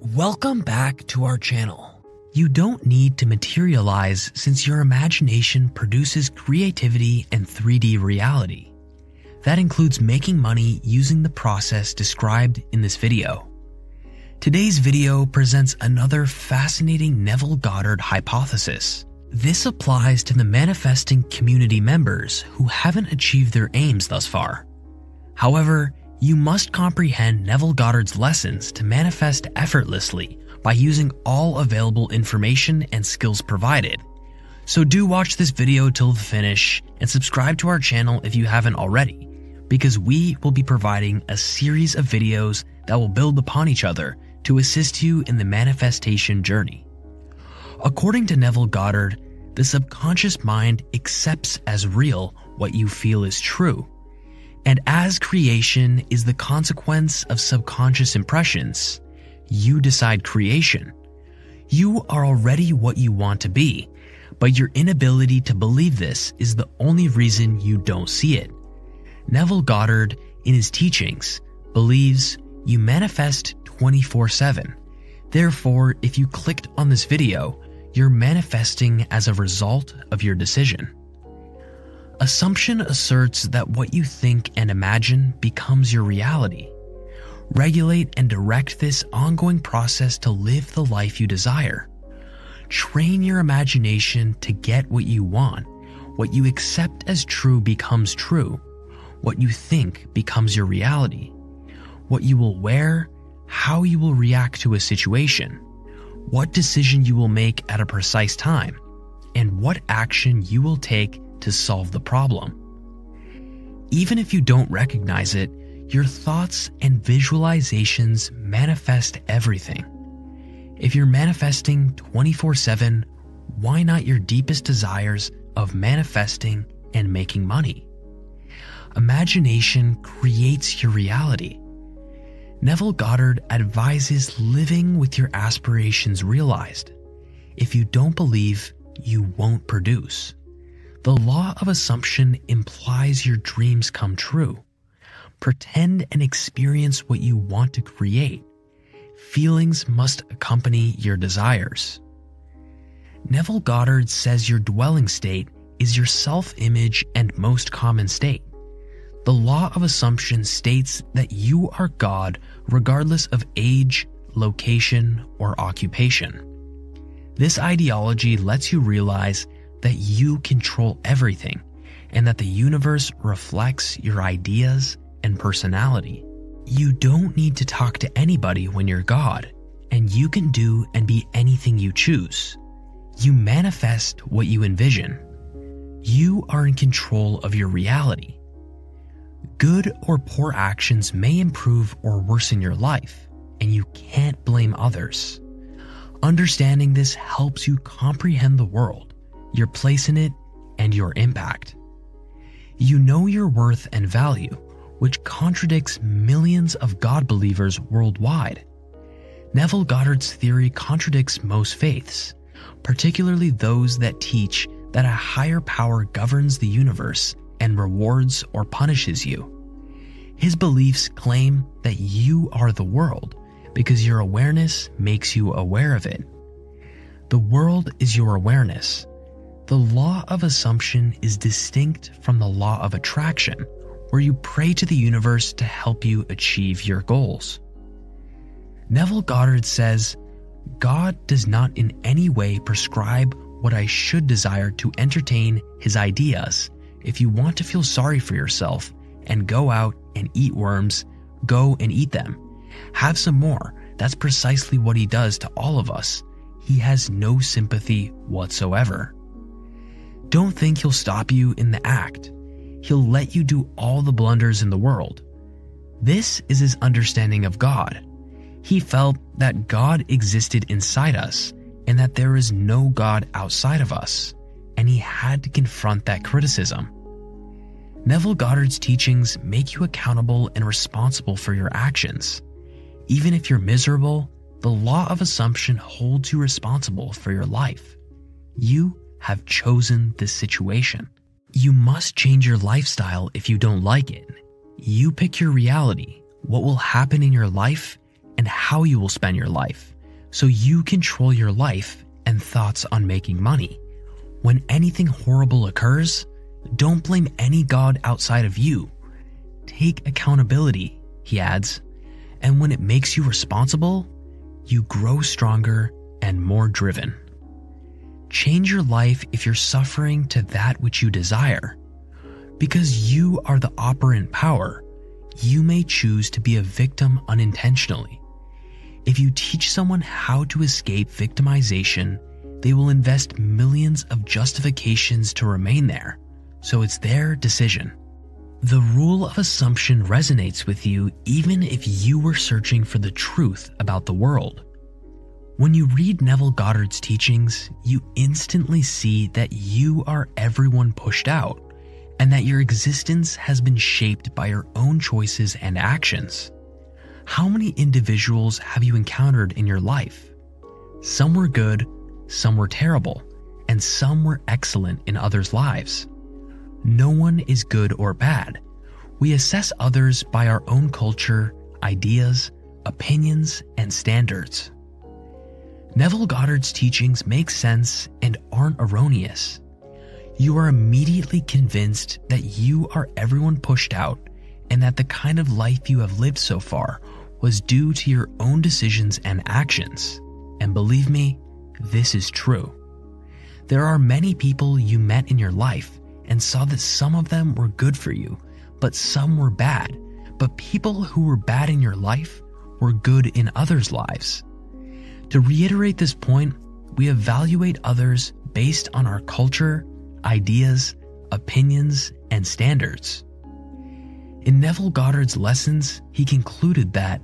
Welcome back to our channel. You don't need to materialize since your imagination produces creativity and 3D reality. That includes making money using the process described in this video. Today's video presents another fascinating Neville Goddard hypothesis. This applies to the manifesting community members who haven't achieved their aims thus far. However, you must comprehend Neville Goddard's lessons to manifest effortlessly by using all available information and skills provided. So do watch this video till the finish and subscribe to our channel if you haven't already, because we will be providing a series of videos that will build upon each other to assist you in the manifestation journey. According to Neville Goddard, the subconscious mind accepts as real what you feel is true. And as creation is the consequence of subconscious impressions, you decide creation. You are already what you want to be, but your inability to believe this is the only reason you don't see it. Neville Goddard, in his teachings, believes you manifest 24/7. Therefore, if you clicked on this video, you're manifesting as a result of your decision. Assumption asserts that what you think and imagine becomes your reality. Regulate and direct this ongoing process to live the life you desire. Train your imagination to get what you want. What you accept as true becomes true. What you think becomes your reality. What you will wear, how you will react to a situation, what decision you will make at a precise time, and what action you will take to solve the problem. Even if you don't recognize it, your thoughts and visualizations manifest everything. If you're manifesting 24/7, why not your deepest desires of manifesting and making money? Imagination creates your reality. Neville Goddard advises living with your aspirations realized. If you don't believe, you won't produce. The law of assumption implies your dreams come true. Pretend and experience what you want to create. Feelings must accompany your desires. Neville Goddard says your dwelling state is your self-image and most common state. The law of assumption states that you are God regardless of age, location, or occupation. This ideology lets you realize that you control everything and that the universe reflects your ideas and personality. You don't need to talk to anybody when you're God, and you can do and be anything you choose. You manifest what you envision. You are in control of your reality. Good or poor actions may improve or worsen your life, and you can't blame others. Understanding this helps you comprehend the world, your place in it, and your impact. You know your worth and value, which contradicts millions of God believers worldwide. Neville Goddard's theory contradicts most faiths, particularly those that teach that a higher power governs the universe and rewards or punishes you. His beliefs claim that you are the world because your awareness makes you aware of it. The world is your awareness. The law of assumption is distinct from the law of attraction, where you pray to the universe to help you achieve your goals. Neville Goddard says, God does not in any way prescribe what I should desire to entertain his ideas. If you want to feel sorry for yourself and go out and eat worms, go and eat them. Have some more. That's precisely what he does to all of us. He has no sympathy whatsoever. Don't think he'll stop you in the act. He'll let you do all the blunders in the world. This is his understanding of God. He felt that God existed inside us and that there is no God outside of us, and he had to confront that criticism. Neville Goddard's teachings make you accountable and responsible for your actions. Even if you're miserable, the law of assumption holds you responsible for your life. You have chosen this situation. You must change your lifestyle if you don't like it. You pick your reality, what will happen in your life, and how you will spend your life. So you control your life and thoughts on making money. When anything horrible occurs, don't blame any god outside of you. Take accountability, he adds, and when it makes you responsible, you grow stronger and more driven. Change your life if you're suffering to that which you desire. Because you are the operant power, you may choose to be a victim unintentionally. If you teach someone how to escape victimization, they will invest millions of justifications to remain there, so it's their decision. The rule of assumption resonates with you even if you were searching for the truth about the world. When you read Neville Goddard's teachings, you instantly see that you are everyone pushed out, and that your existence has been shaped by your own choices and actions. How many individuals have you encountered in your life? Some were good, some were terrible, and some were excellent in others' lives. No one is good or bad. We assess others by our own culture, ideas, opinions, and standards. Neville Goddard's teachings make sense and aren't erroneous. You are immediately convinced that you are everyone pushed out and that the kind of life you have lived so far was due to your own decisions and actions. And believe me, this is true. There are many people you met in your life and saw that some of them were good for you, but some were bad. But people who were bad in your life were good in others' lives. To reiterate this point, we evaluate others based on our culture, ideas, opinions, and standards. In Neville Goddard's lessons, he concluded that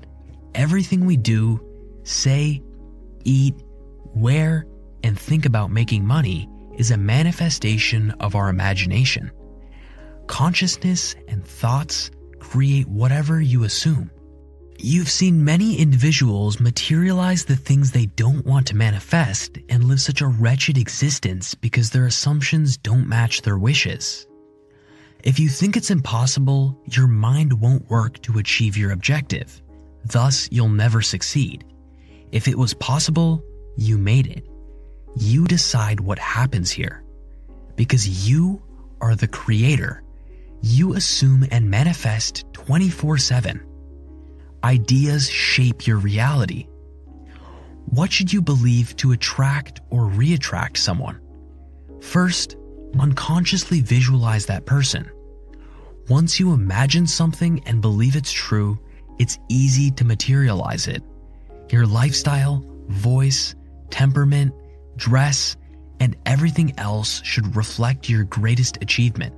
everything we do, say, eat, wear, and think about making money is a manifestation of our imagination. Consciousness and thoughts create whatever you assume. You've seen many individuals materialize the things they don't want to manifest and live such a wretched existence because their assumptions don't match their wishes. If you think it's impossible, your mind won't work to achieve your objective. Thus, you'll never succeed. If it was possible, you made it. You decide what happens here. Because you are the creator. You assume and manifest 24/7. Ideas shape your reality. What should you believe to attract or re-attract someone? First, unconsciously visualize that person. Once you imagine something and believe it's true, it's easy to materialize it. Your lifestyle, voice, temperament, dress, and everything else should reflect your greatest achievement.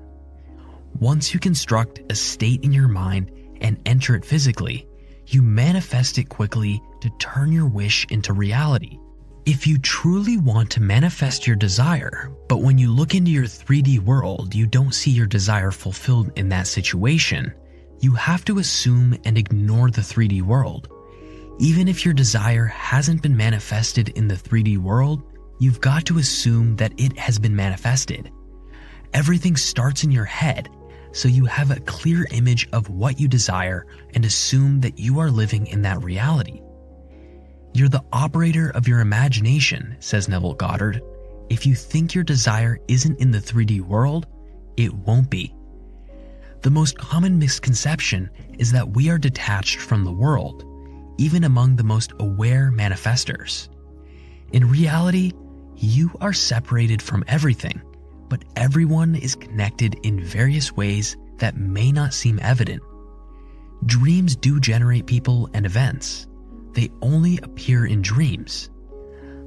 Once you construct a state in your mind and enter it physically, you manifest it quickly to turn your wish into reality. If you truly want to manifest your desire, but when you look into your 3D world, you don't see your desire fulfilled in that situation, you have to assume and ignore the 3D world. Even if your desire hasn't been manifested in the 3D world, you've got to assume that it has been manifested. Everything starts in your head, so you have a clear image of what you desire and assume that you are living in that reality. You're the operator of your imagination, says Neville Goddard. If you think your desire isn't in the 3D world, it won't be. The most common misconception is that we are detached from the world, even among the most aware manifestors. In reality, you are separated from everything, but everyone is connected in various ways that may not seem evident. Dreams do generate people and events. They only appear in dreams.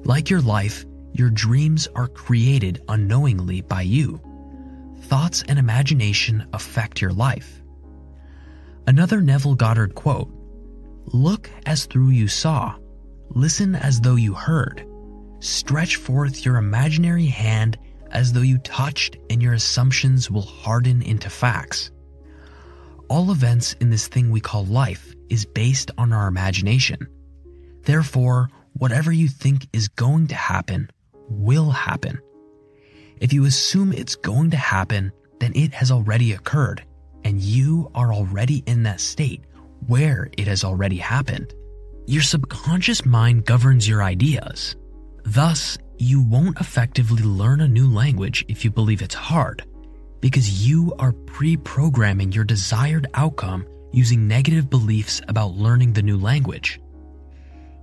Like your life, your dreams are created unknowingly by you. Thoughts and imagination affect your life. Another Neville Goddard quote, "Look as through you saw, listen as though you heard, stretch forth your imaginary hand as though you touched, and your assumptions will harden into facts." All events in this thing we call life is based on our imagination. Therefore, whatever you think is going to happen will happen. If you assume it's going to happen, then it has already occurred, and you are already in that state where it has already happened. Your subconscious mind governs your ideas. Thus, you won't effectively learn a new language if you believe it's hard, because you are pre-programming your desired outcome using negative beliefs about learning the new language.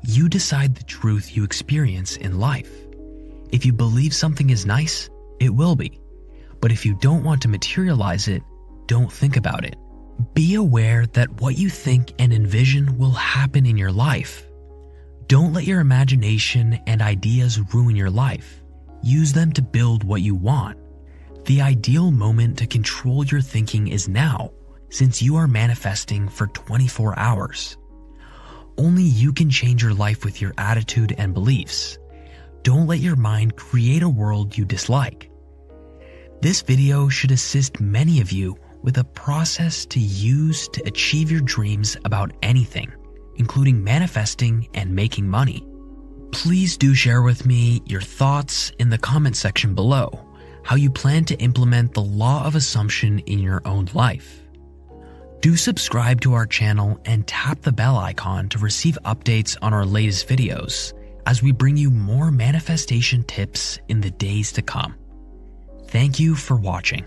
You decide the truth you experience in life. If you believe something is nice, it will be. But if you don't want to materialize it, don't think about it. Be aware that what you think and envision will happen in your life. Don't let your imagination and ideas ruin your life. Use them to build what you want. The ideal moment to control your thinking is now, since you are manifesting for 24 hours. Only you can change your life with your attitude and beliefs. Don't let your mind create a world you dislike. This video should assist many of you with a process to use to achieve your dreams about anything, including manifesting and making money. Please do share with me your thoughts in the comment section below, how you plan to implement the law of assumption in your own life. Do subscribe to our channel and tap the bell icon to receive updates on our latest videos as we bring you more manifestation tips in the days to come. Thank you for watching.